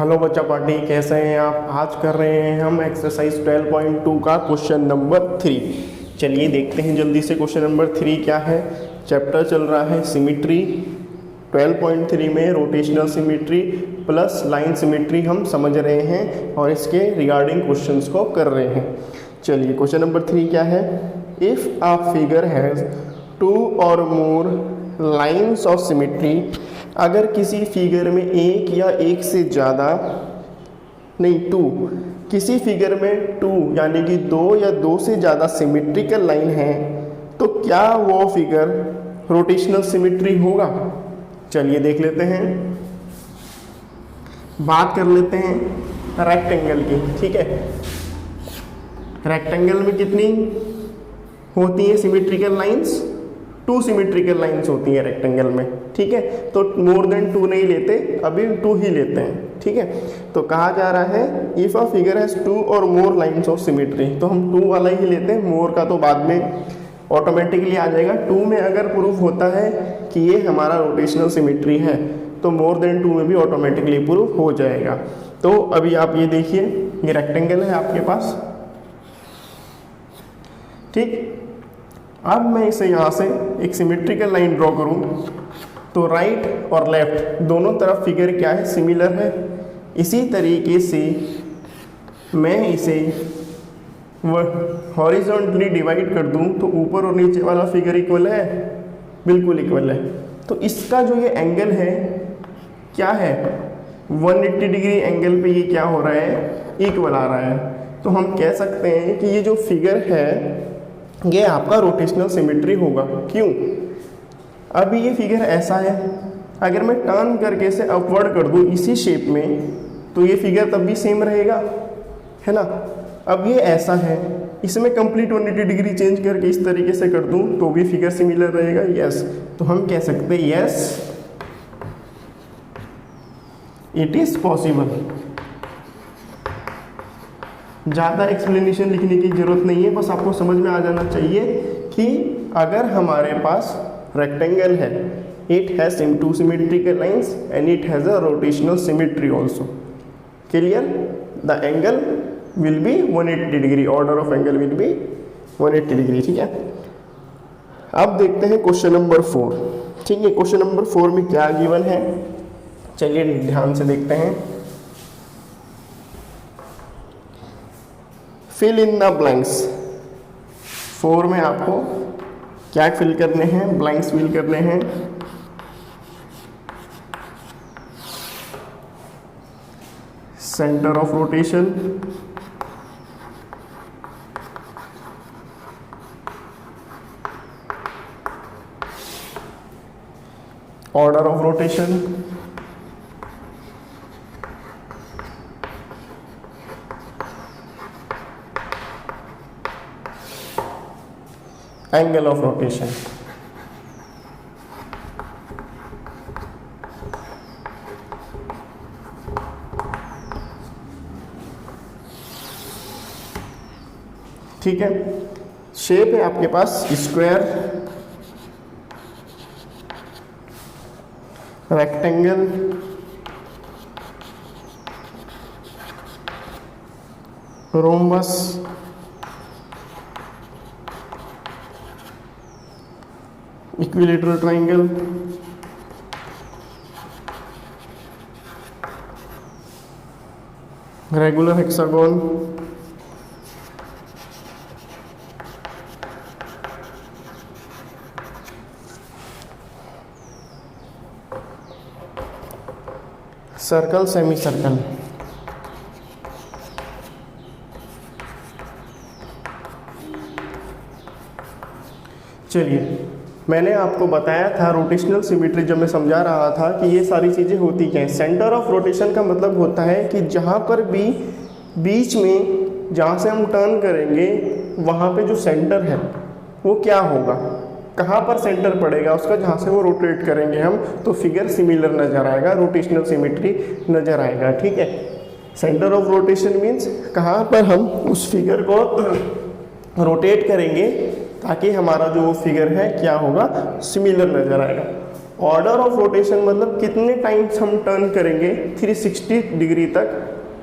Hello बच्चा party, कैसे हैं आप। आज कर रहे हैं हम एक्सरसाइज 12.2 का क्वेश्चन नंबर 3। चलिए देखते हैं जल्दी से क्वेश्चन नंबर 3 क्या है। चैप्टर चल रहा है सिमिट्री। 12.3 में rotational symmetry plus line symmetry हम समझ रहे हैं और इसके रिगार्डिंग क्वेश्चंस को कर रहे हैं। चलिए क्वेश्चन नंबर 3 क्या है। इफ़ अ फिगर हैज़ 2 और मोर लाइन्स ऑफ सिमिट्री, अगर किसी फिगर में एक या एक से ज़्यादा किसी फिगर में 2 यानी कि 2 या 2 से ज़्यादा सिमेट्रिकल लाइन है तो क्या वो फिगर रोटेशनल सिमिट्री होगा। चलिए देख लेते हैं। बात कर लेते हैं रेक्टेंगल की। ठीक है, रेक्टेंगल में कितनी होती है सिमेट्रिकल लाइंस। 2 सिमेट्रिकल लाइंस होती है रेक्टेंगल में। ठीक है, तो मोर देन 2 नहीं लेते, अभी 2 ही लेते हैं। ठीक है, तो कहा जा रहा है इफ़ अ फिगर हैज़ 2 और मोर लाइंस ऑफ सिमेट्री, तो हम 2 वाला ही लेते हैं। मोर का तो बाद में ऑटोमेटिकली आ जाएगा। 2 में अगर प्रूफ होता है कि ये हमारा रोटेशनल सिमेट्री है तो मोर देन 2 में भी ऑटोमेटिकली प्रूफ हो जाएगा। तो अभी आप ये देखिए, ये रेक्टेंगल है आपके पास। ठीक, अब मैं इसे यहाँ से एक सिमेट्रिकल लाइन ड्रॉ करूँ तो राइट और लेफ्ट दोनों तरफ फिगर क्या है, सिमिलर है। इसी तरीके से मैं इसे हॉरिजॉन्टली डिवाइड कर दूँ तो ऊपर और नीचे वाला फिगर इक्वल है, बिल्कुल इक्वल है। तो इसका जो ये एंगल है क्या है, 180 डिग्री एंगल पे ये क्या हो रहा है, इक्वल आ रहा है। तो हम कह सकते हैं कि ये जो फिगर है ये आपका रोटेशनल सिमेट्री होगा। क्यों, अभी ये फिगर ऐसा है, अगर मैं टर्न करके इसे अपवर्ड कर दूँ इसी शेप में तो ये फिगर तब भी सेम रहेगा, है ना। अब ये ऐसा है, इसमें कंप्लीट 180 डिग्री चेंज करके इस तरीके से कर दूँ तो भी फिगर सिमिलर रहेगा। यस, तो हम कह सकते हैं यस इट इज़ पॉसिबल। ज़्यादा एक्सप्लेनेशन लिखने की ज़रूरत नहीं है, बस आपको समझ में आ जाना चाहिए कि अगर हमारे पास रेक्टेंगल है, it has 2 symmetrical lines and it has a rotational symmetry also. Clear, the angle will be 180 degree, order of angle will be 180 degree. ठीक है, अब देखते हैं क्वेश्चन नंबर 4। ठीक है, क्वेश्चन नंबर 4 में क्या गिवन है, चलिए ध्यान से देखते हैं। Fill in the blanks. 4 में आपको क्या फिल करने हैं, ब्लैंक्स फिल करने हैं। Centre of rotation, order of rotation, angle of rotation. ठीक है, शेप है आपके पास square, rectangle, rhombus, equilateral triangle, regular hexagon, circle, semi circle. चलिए, मैंने आपको बताया था रोटेशनल सिमेट्री, जब मैं समझा रहा था कि ये सारी चीज़ें होती क्या हैं। सेंटर ऑफ रोटेशन का मतलब होता है कि जहाँ पर भी बीच में जहाँ से हम टर्न करेंगे वहाँ पे जो सेंटर है वो क्या होगा, कहाँ पर सेंटर पड़ेगा उसका, जहाँ से वो रोटेट करेंगे हम तो फिगर सिमिलर नज़र आएगा, रोटेशनल सिमेट्री नज़र आएगा। ठीक है, सेंटर ऑफ रोटेशन मीन्स कहाँ पर हम उस फिगर को रोटेट करेंगे ताकि हमारा जो फिगर है क्या होगा, सिमिलर नज़र आएगा। ऑर्डर ऑफ रोटेशन मतलब कितने टाइम्स हम टर्न करेंगे 360 डिग्री तक,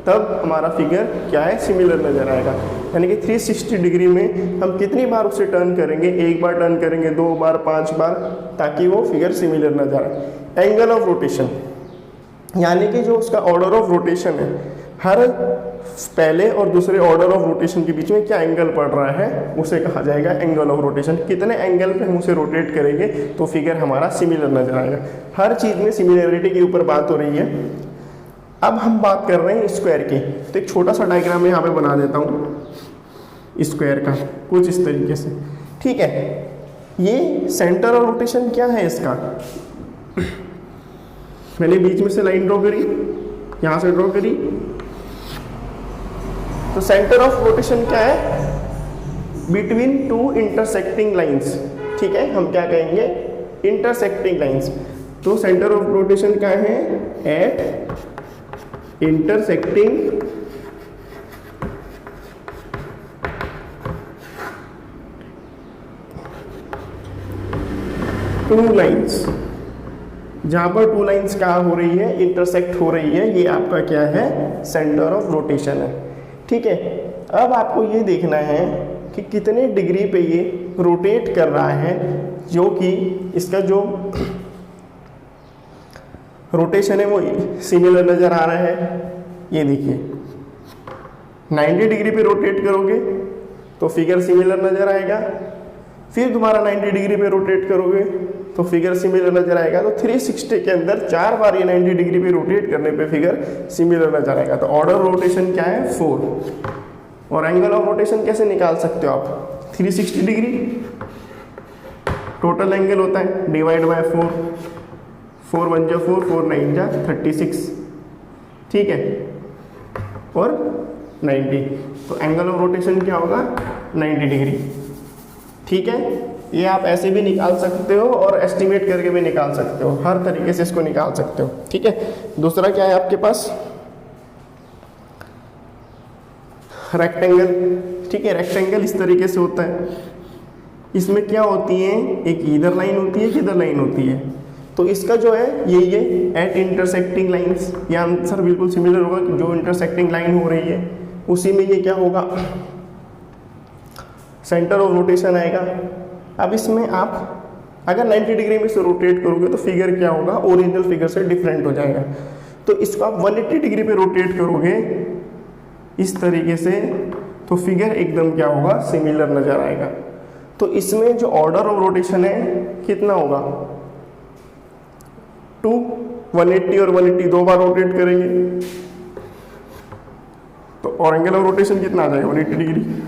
तब हमारा फिगर क्या है, सिमिलर नजर आएगा। यानी कि 360 डिग्री में हम कितनी बार उसे टर्न करेंगे, एक बार टर्न करेंगे, 2 बार, 5 बार, ताकि वो फिगर सिमिलर नजर आए। एंगल ऑफ रोटेशन यानी कि जो उसका ऑर्डर ऑफ रोटेशन है, हर पहले और दूसरे ऑर्डर ऑफ रोटेशन के बीच में क्या एंगल पड़ रहा है, उसे कहा जाएगा एंगल ऑफ रोटेशन। कितने एंगल पे हम उसे रोटेट करेंगे तो फिगर हमारा सिमिलर नजर आएगा। हर चीज़ में सिमिलरिटी के ऊपर बात हो रही है। अब हम बात कर रहे हैं स्क्वायर की, तो एक छोटा सा डायग्राम यहाँ पे बना देता हूँ स्क्वायर का, कुछ इस तरीके से। ठीक है, ये सेंटर ऑफ रोटेशन क्या है इसका, मैंने बीच में से लाइन ड्रॉ करी, यहाँ से ड्रॉ करी, तो सेंटर ऑफ रोटेशन क्या है, बिटवीन टू इंटरसेक्टिंग लाइंस। ठीक है, हम क्या कहेंगे, इंटरसेक्टिंग लाइंस। तो सेंटर ऑफ रोटेशन क्या है, एट इंटरसेक्टिंग टू लाइंस, जहां पर टू लाइंस क्या हो रही है, इंटरसेक्ट हो रही है, ये आपका क्या है, सेंटर ऑफ रोटेशन है। ठीक है, अब आपको ये देखना है कि कितने डिग्री पे ये रोटेट कर रहा है, जो कि इसका जो रोटेशन है वो सिमिलर नज़र आ रहा है। ये देखिए 90 डिग्री पे रोटेट करोगे तो फिगर सिमिलर नज़र आएगा, फिर दोबारा 90 डिग्री पे रोटेट करोगे तो फिगर सिमिलर नज़र आएगा। तो 360 के अंदर 4 बार ये 90 डिग्री पे रोटेट करने पे फिगर सिमिलर नज़र आएगा। तो ऑर्डर रोटेशन क्या है, 4। और एंगल ऑफ रोटेशन कैसे निकाल सकते हो आप, 360 डिग्री टोटल एंगल होता है, डिवाइड बाय 4, 4 1 जा 4, 4 9 जा 36। ठीक है, और 90, तो एंगल ऑफ रोटेशन क्या होगा, 90 डिग्री। ठीक है, ये आप ऐसे भी निकाल सकते हो और एस्टिमेट करके भी निकाल सकते हो, हर तरीके से इसको निकाल सकते हो। ठीक है, दूसरा क्या है आपके पास, रेक्टेंगल। ठीक है, रेक्टेंगल इस तरीके से होता है, इसमें क्या होती है, एक इधर लाइन होती है, किधर लाइन होती है। तो इसका जो है ये एट इंटरसेक्टिंग लाइंस, ये आंसर बिल्कुल सिमिलर होगा कि जो इंटरसेक्टिंग लाइन हो रही है उसी में ये क्या होगा, सेंटर ऑफ रोटेशन आएगा। अब इसमें आप अगर 90 डिग्री में से रोटेट करोगे तो फिगर क्या होगा, ओरिजिनल फिगर से डिफरेंट हो जाएगा। तो इसको आप 180 डिग्री पे रोटेट करोगे इस तरीके से, तो फिगर एकदम क्या होगा, सिमिलर नज़र आएगा। तो इसमें जो ऑर्डर ऑफ रोटेशन है कितना होगा, 2, 180 और 180 दो बार रोटेट करेंगे तो और एंगल ऑफ रोटेशन कितना आ जाएगा, 180 डिग्री।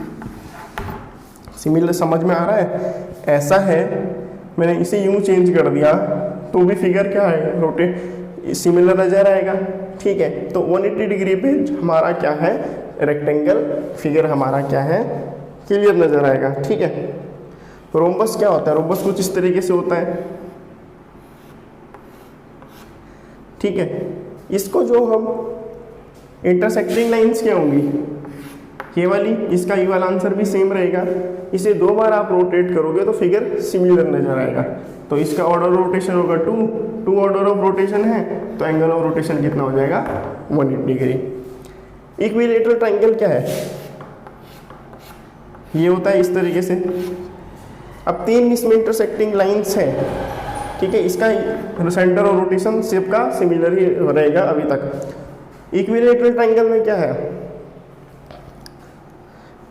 सिमिलर समझ में आ रहा है, ऐसा है, मैंने इसे यूं चेंज कर दिया तो भी फिगर क्या है, रोटेट सिमिलर नजर आएगा। ठीक है, तो 180 डिग्री पे हमारा क्या है, रेक्टेंगल फिगर हमारा क्या है, क्लियर नजर आएगा। ठीक है, रोम्बस क्या होता है, रोम्बस कुछ इस तरीके से होता है। ठीक है, इसको जो हम इंटरसेक्टिंग लाइंस क्या होंगी, ये वाली, इसका ये वाला आंसर भी सेम रहेगा। इसे 2 बार आप रोटेट करोगे तो फिगर सिमिलर नजर आएगा। तो इसका ऑर्डर रोटेशन होगा 2 ऑर्डर ऑफ रोटेशन है, तो एंगल ऑफ रोटेशन कितना हो जाएगा, 180 डिग्री। इक्विलेटरल ट्रायंगल क्या है, ये होता है इस तरीके से। अब 3 इसमें इंटरसेक्टिंग लाइंस हैं। ठीक है, इसका सेंटर ऑफ रोटेशन शेप का सिमिलर ही रहेगा अभी तक। इक्विलेटरल ट्रायंगल में क्या है,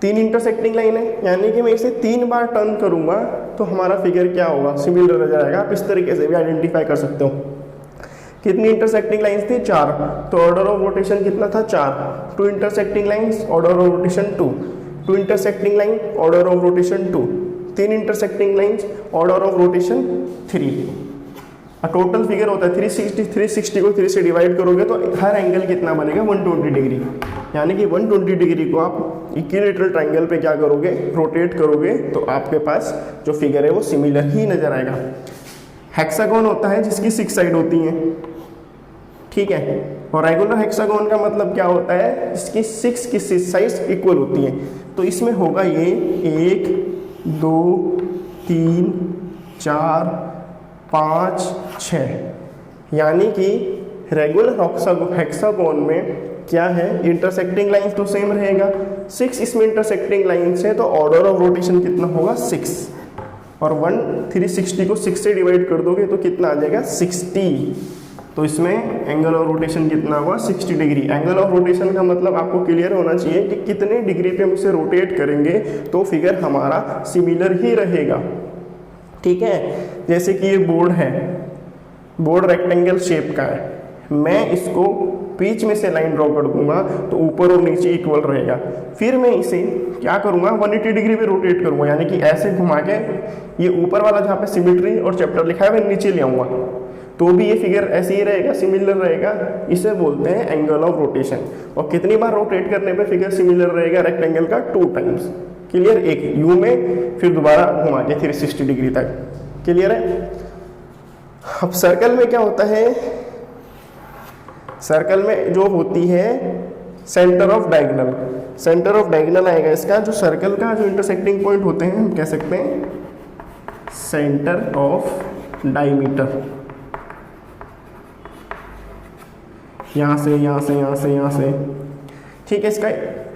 3 इंटरसेक्टिंग लाइन है, यानी कि मैं इसे 3 बार टर्न करूंगा तो हमारा फिगर क्या होगा, सिमिलर नजर आएगा। आप इस तरीके से भी आइडेंटिफाई कर सकते हो। कितनी इंटरसेक्टिंग लाइंस थी, 4, तो ऑर्डर ऑफ रोटेशन कितना था, 4। 2 intersecting lines, order of rotation 2। 2 intersecting line, order of rotation 2। 3 intersecting lines, order of rotation 3। Total figure होता है 360। 360 को 3 से डिवाइड करोगे तो हर एंगल कितना बनेगा, 120 डिग्री। यानी कि 120 डिग्री को आप इक्विलेटरल ट्रायंगल पे क्या करोगे, रोटेट करोगे, तो आपके पास जो फिगर है वो सिमिलर ही नजर आएगा। हेक्सागोन होता है जिसकी 6 साइड होती हैं। ठीक है, और रेगुलर हेक्सागोन का मतलब क्या होता है, इसकी 6 की साइड्स इक्वल होती हैं। तो इसमें होगा ये 1 2 3 4 5, 6, यानी कि रेगुलर हेक्सागोन में क्या है, इंटरसेक्टिंग लाइंस तो सेम रहेगा, 6 इसमें इंटरसेक्टिंग लाइंस है, तो ऑर्डर ऑफ रोटेशन कितना होगा 6, और 360 को 6 से डिवाइड कर दोगे तो कितना आ जाएगा 60, तो इसमें एंगल ऑफ रोटेशन कितना होगा 60 डिग्री। एंगल ऑफ रोटेशन का मतलब आपको क्लियर होना चाहिए कि कितने डिग्री पे हम इसे रोटेट करेंगे तो फिगर हमारा सिमिलर ही रहेगा, ठीक है। जैसे कि ये बोर्ड है, बोर्ड रेक्टेंगल शेप का है, मैं इसको बीच में से लाइन ड्रॉ कर दूंगा तो ऊपर और नीचे इक्वल रहेगा, फिर मैं इसे क्या करूंगा 180 डिग्री पे रोटेट करूंगा, यानी कि ऐसे घुमा के ये ऊपर वाला जहाँ पे सिमेट्री और चैप्टर लिखा है मैं नीचे ले आऊंगा, तो भी ये फिगर ऐसे ही रहेगा, सिमिलर रहेगा, इसे बोलते हैं एंगल ऑफ रोटेशन। और कितनी बार रोटेट करने पे फिगर सिमिलर रहेगा रेक्टेंगल का 2 टाइम्स, क्लियर, एक यू में फिर दोबारा घुमा के 360 डिग्री तक, क्लियर है। अब सर्कल में क्या होता है, सर्कल में जो होती है centre of diagonal, centre of diagonal आएगा इसका, जो सर्कल का जो इंटरसेक्टिंग पॉइंट होते हैं हम कह सकते हैं सेंटर ऑफ डायमीटर, यहाँ से यहाँ से यहाँ से यहाँ से, ठीक है। इसका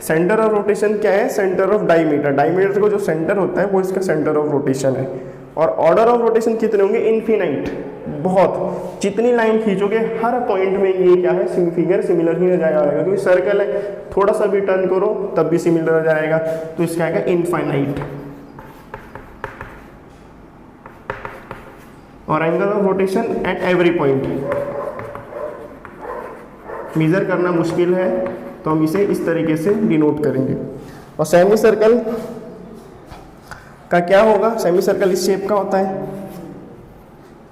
सेंटर ऑफ रोटेशन क्या है, सेंटर ऑफ डायमीटर, डायमीटर को जो सेंटर होता है वो इसका सेंटर ऑफ रोटेशन है। और ऑर्डर ऑफ रोटेशन कितने होंगे, इनफिनाइट, बहुत, जितनी लाइन खींचोगे हर पॉइंट में ये क्या है फिगर सिमिलर ही नजर आएगा, क्योंकि सर्कल है, थोड़ा सा भी टर्न करो तब भी सिमिलर आ जाएगा, तो इसका आएगा इनफाइनाइट। और angle of rotation at every point measure करना मुश्किल है, तो हम इसे इस तरीके से डिनोट करेंगे। और सेमी सर्कल का क्या होगा, सेमी सर्कल इस शेप का होता है,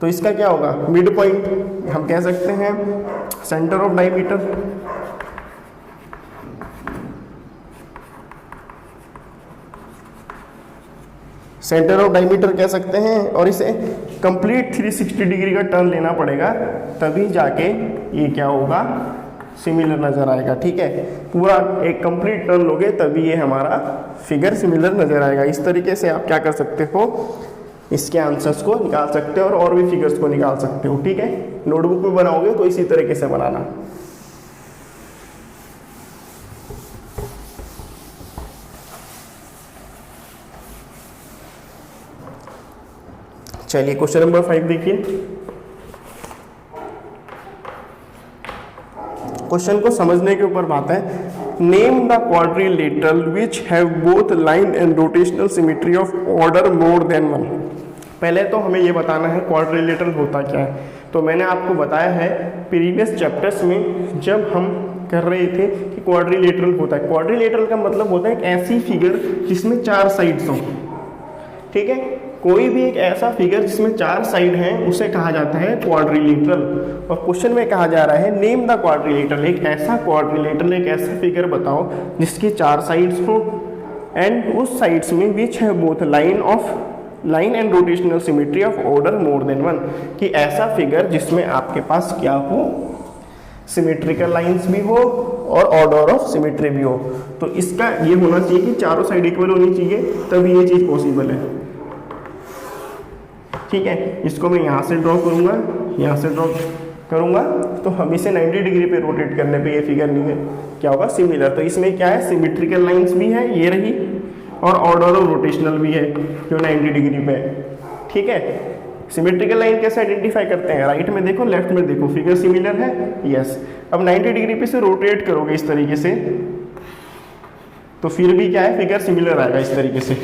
तो इसका क्या होगा मिड पॉइंट, हम कह सकते हैं centre of diameter, centre of diameter कह सकते हैं। और इसे कंप्लीट 360 डिग्री का टर्न लेना पड़ेगा, तभी जाके ये क्या होगा सिमिलर नजर आएगा, ठीक है। पूरा एक कंप्लीट टर्न लोगे तभी ये हमारा फिगर सिमिलर नजर आएगा। इस तरीके से आप क्या कर सकते हो, इसके आंसर्स को निकाल सकते हो और भी फिगर्स को निकाल सकते हो, ठीक है। नोटबुक में बनाओगे तो इसी तरीके से बनाना। चलिए क्वेश्चन नंबर 5 देखिए। क्वेश्चन को समझने के ऊपर बात है, name the quadrilateral which have both line and rotational symmetry of order more then 1। पहले तो हमें ये बताना है क्वाड्रिलेटरल होता क्या है। तो मैंने आपको बताया है प्रीवियस चैप्टर्स में जब हम कर रहे थे कि क्वाड्रिलेटरल होता है। क्वाड्रिलेटरल का मतलब होता है एक ऐसी फिगर जिसमें 4 साइड्स हों, ठीक है। कोई भी एक ऐसा फिगर जिसमें 4 साइड हैं उसे कहा जाता है क्वाड्रिलेटरल। और क्वेश्चन में कहा जा रहा है नेम द क्वाड्रिलेटरल, एक ऐसा क्वाड्रिलेटरल, एक ऐसा फिगर बताओ जिसके 4 साइड्स हो एंड उस साइड्स में विच है both line and rotational symmetry of order more then 1, कि ऐसा फिगर जिसमें आपके पास क्या हो, सिमेट्रिकल लाइंस भी हो और ऑर्डर ऑफ सिमेट्री भी हो। तो इसका ये होना चाहिए कि चारों साइड इक्वल होनी चाहिए, तभी ये चीज़ पॉसिबल है, ठीक है। इसको मैं यहाँ से ड्रॉ करूँगा, यहाँ से ड्रॉ करूँगा, तो हम इसे 90 डिग्री पे रोटेट करने पे ये फिगर नहीं है क्या होगा सिमिलर। तो इसमें क्या है, सिमेट्रिकल लाइंस भी है, ये रही, और ऑर्डर ऑफ रोटेशनल भी है जो 90 डिग्री पे है, ठीक है। सिमेट्रिकल लाइन कैसे आइडेंटिफाई करते हैं, राइट में देखो लेफ्ट में देखो, फिगर सिमिलर है, यस। अब 90 डिग्री पे से रोटेट करोगे इस तरीके से, तो फिर भी क्या है, फिगर सिमिलर आएगा इस तरीके से,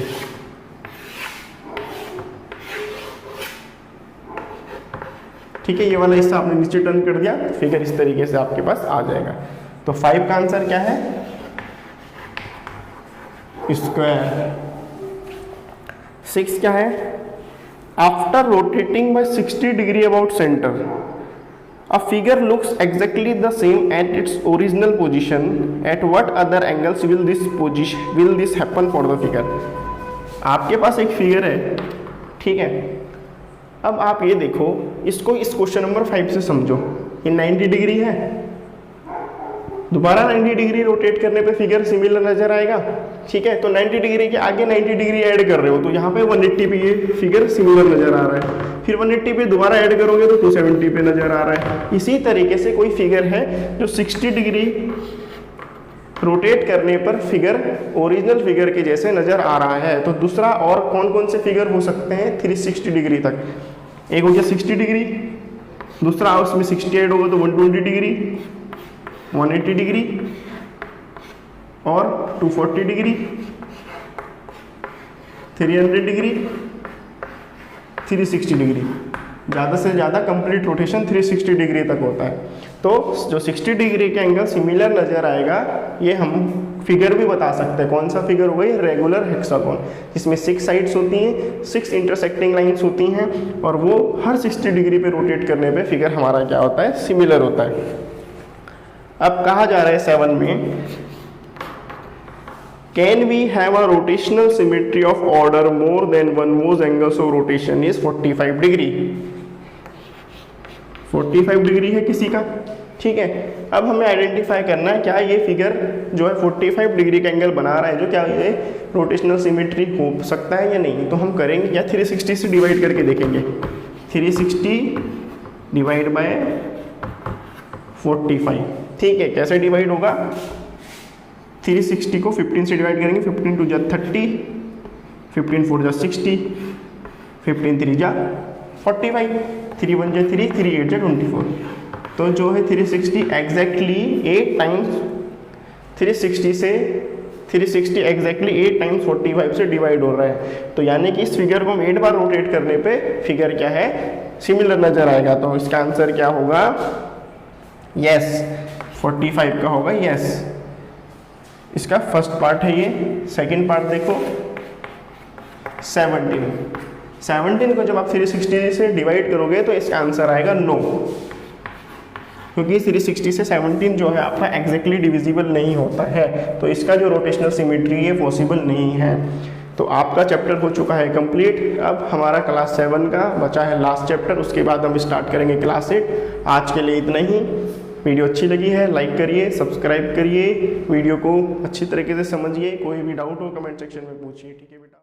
ठीक है। ये वाला हिस्सा आपने नीचे टर्न कर दिया, फिगर इस तरीके से आपके पास आ जाएगा। तो 5 का आंसर क्या है, स्क्वायर। 6 क्या है, after rotating by 60 degree about centre a figure looks exactly the same at its original position, at what other angles will this happen for the figure. आपके पास एक फिगर है, ठीक है। अब आप ये देखो, इसको इस क्वेश्चन नंबर 5 से समझो, ये 90 डिग्री है, दोबारा 90 डिग्री रोटेट करने पे फिगर सिमिलर नजर आएगा, ठीक है। तो 90 डिग्री के आगे 90 डिग्री ऐड कर रहे हो, तो यहाँ पे 180 पे ये फिगर सिमिलर नजर आ रहा है। फिर 180 पे दोबारा ऐड करोगे तो 270 पे नज़र आ रहा है। इसी तरीके से कोई फिगर है जो 60 डिग्री रोटेट करने पर फिगर ओरिजिनल फिगर के जैसे नज़र आ रहा है। तो दूसरा और कौन कौन से फिगर हो सकते हैं 360 डिग्री तक? एक हो गया 60 डिग्री, दूसरा उसमें 60 ऐड होगा तो 120 डिग्री, 180 डिग्री और 240 डिग्री, 300 डिग्री, 360 डिग्री। ज़्यादा से ज़्यादा कंप्लीट रोटेशन 360 डिग्री तक होता है। तो जो 60 डिग्री के एंगल सिमिलर नज़र आएगा, ये हम फिगर भी बता सकते हैं। कौन सा फिगर होगा? ये रेगुलर हेक्सागोन, जिसमें 6 साइड्स होती हैं, 6 इंटरसेक्टिंग लाइंस होती हैं और वो हर 60 डिग्री पे रोटेट करने पे फिगर हमारा क्या होता है? सिमिलर होता है। अब कहा जा रहा है 7 में, can we have a rotational symmetry of order more than one whose angles of rotation is 45 degree. 45 degree है किसी का, ठीक है। अब हमें आइडेंटिफाई करना है क्या ये फिगर जो है 45 डिग्री का एंगल बना रहा है, जो क्या ये रोटेशनल सिमेट्री हो सकता है या नहीं। तो हम करेंगे क्या, 360 से डिवाइड करके देखेंगे। 360 डिवाइड बाय 45, ठीक है। कैसे डिवाइड होगा? 360 को 15 से डिवाइड करेंगे, 15 2 जा 30, 15 4 जा 60, 15 3 जा 45, 3 1 जा 3, 3 8 जा 24। तो जो है 360 एग्जैक्टली 8 टाइम्स 360 एग्जैक्टली 8 टाइम्स 45 से डिवाइड हो रहा है। तो यानी कि इस फिगर को हम 8 बार रोटेट करने पे फिगर क्या है? सिमिलर नजर आएगा। तो इसका आंसर क्या होगा? यस, 45 का होगा यस। इसका फर्स्ट पार्ट है ये। सेकंड पार्ट देखो, 17 को जब आप 360 से डिवाइड करोगे तो इसका आंसर आएगा नो, क्योंकि 360 से 17 जो है आपका एग्जैक्टली डिविजिबल नहीं होता है। तो इसका जो रोटेशनल सिमेट्री है पॉसिबल नहीं है। तो आपका चैप्टर हो चुका है कंप्लीट। अब हमारा क्लास 7 का बचा है लास्ट चैप्टर, उसके बाद हम स्टार्ट करेंगे क्लास 8। आज के लिए इतना ही। वीडियो अच्छी लगी है लाइक करिए, सब्सक्राइब करिए, वीडियो को अच्छी तरीके से समझिए। कोई भी डाउट हो कमेंट सेक्शन में पूछिए, ठीक है बेटा।